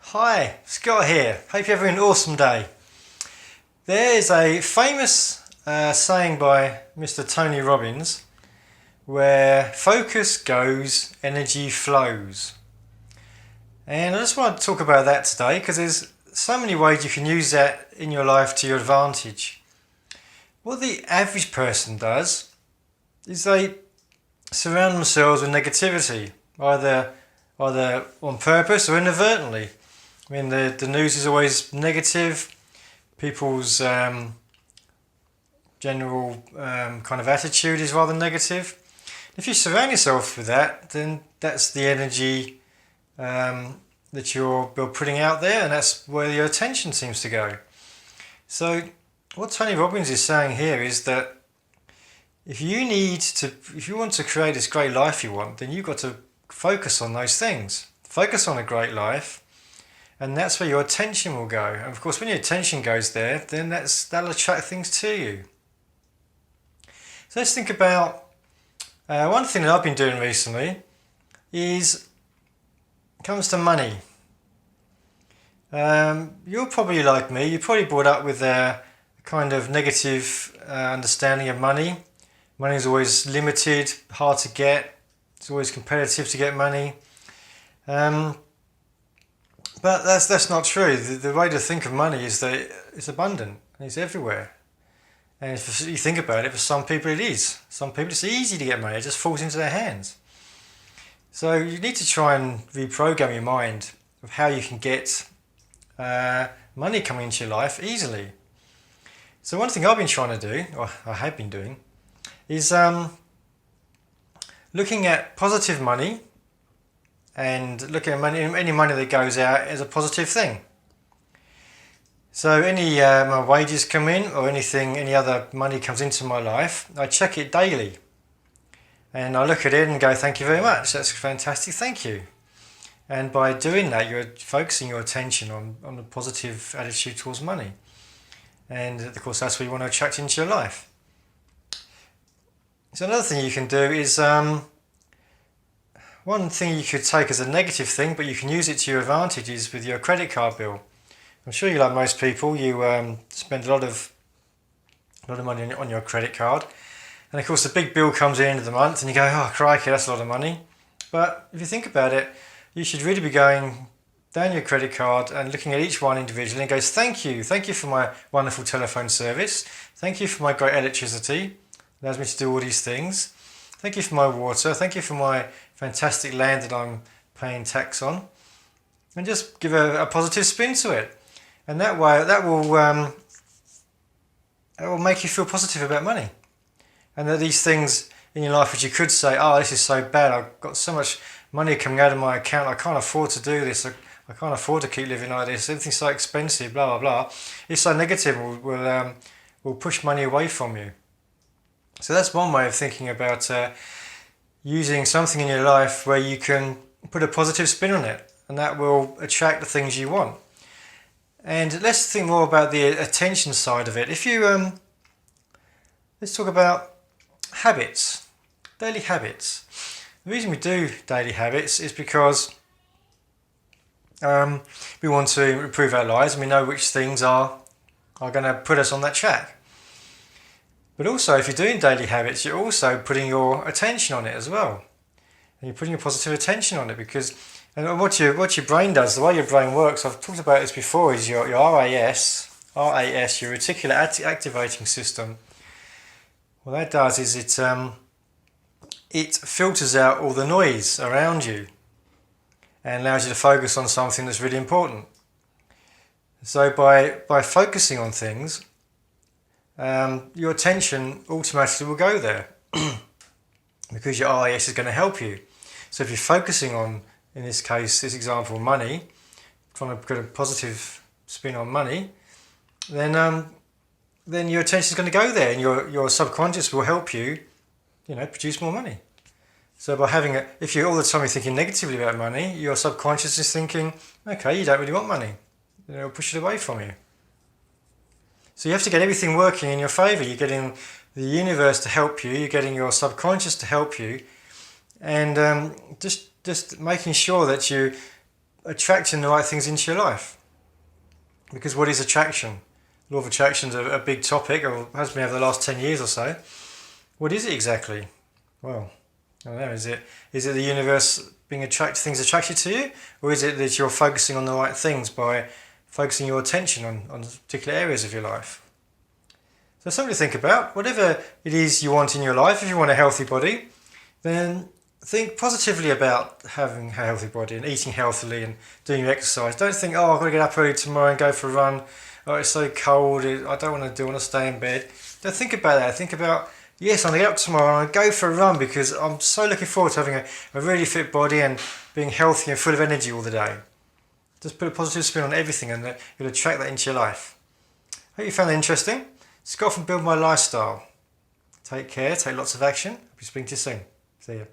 Hi, Scott here. Hope you're having an awesome day. There is a famous saying by Mr. Tony Robbins where focus goes, energy flows. And I just want to talk about that today because there's so many ways you can use that in your life to your advantage. What the average person does is they surround themselves with negativity, either on purpose or inadvertently. I mean, the news is always negative. People's general kind of attitude is rather negative. If you surround yourself with that, then that's the energy that you're putting out there, and that's where your attention seems to go. So what Tony Robbins is saying here is that if you want to create this great life you want, then you've got to focus on those things. Focus on a great life, and that's where your attention will go. And of course, when your attention goes there, then that'll attract things to you. So let's think about one thing that I've been doing recently comes to money. You're probably like me. You're probably brought up with a kind of negative understanding of money. Money is always limited, hard to get. It's always competitive to get money. But that's not true. The way to think of money is that it's abundant and it's everywhere. And if you think about it, for some people it is. Some people it's easy to get money, it just falls into their hands. So you need to try and reprogram your mind of how you can get money coming into your life easily. So one thing I've been trying to do, or I have been doing, is looking at positive money and looking at any money that goes out as a positive thing. So any my wages come in or any other money comes into my life, I check it daily. And I look at it and go, thank you very much, that's fantastic, thank you. And by doing that, you're focusing your attention on a positive attitude towards money. And of course, that's what you want to attract into your life. So another thing you can do is, one thing you could take as a negative thing, but you can use it to your advantage, is with your credit card bill. I'm sure you, like most people, you spend a lot of money on your credit card. And of course the big bill comes in the end of the month and you go, oh crikey, that's a lot of money. But if you think about it, you should really be going down your credit card and looking at each one individually and goes, thank you for my wonderful telephone service. Thank you for my great electricity. It allows me to do all these things. Thank you for my water. Thank you for my fantastic land that I'm paying tax on. And just give a positive spin to it. And that way, that will make you feel positive about money. And that these things in your life which you could say, oh, this is so bad, I've got so much money coming out of my account, I can't afford to do this, I can't afford to keep living like this, everything's so expensive, blah, blah, blah. It's so negative, will push money away from you. So that's one way of thinking about using something in your life where you can put a positive spin on it, and that will attract the things you want. And let's think more about the attention side of it. If you, let's talk about habits, daily habits. The reason we do daily habits is because we want to improve our lives and we know which things are going to put us on that track. But also, if you're doing daily habits, you're also putting your attention on it as well. And you're putting your positive attention on it because what your brain does, the way your brain works, I've talked about this before, is your RAS, your reticular activating system. What that does is it filters out all the noise around you and allows you to focus on something that's really important. So by focusing on things, your attention automatically will go there because your RAS is going to help you. So if you're focusing on, in this case, this example, money, trying to put a positive spin on money, then your attention is going to go there, and your subconscious will help you, produce more money. So by if you're all the time thinking negatively about money, your subconscious is thinking, okay, you don't really want money. It'll push it away from you. So you have to get everything working in your favour. You're getting the universe to help you, you're getting your subconscious to help you, and just making sure that you attracting the right things into your life. Because what is attraction? Law of attraction is a big topic, or has been over the last 10 years or so. What is it exactly? Well, I don't know. Is it the universe being attracted, things attracted to you? Or is it that you're focusing on the right things by focusing your attention on particular areas of your life? So something to think about. Whatever it is you want in your life, if you want a healthy body, then think positively about having a healthy body and eating healthily and doing your exercise. Don't think, oh, I've got to get up early tomorrow and go for a run. Oh, it's so cold. I don't want to do. I want to stay in bed. Don't think about that. Think about, yes, I'm going to get up tomorrow and go for a run because I'm so looking forward to having a really fit body and being healthy and full of energy all the day. Just put a positive spin on everything and you'll attract that into your life. Hope you found that interesting. Just go off and build my lifestyle. Take care. Take lots of action. I'll be speaking to you soon. See ya.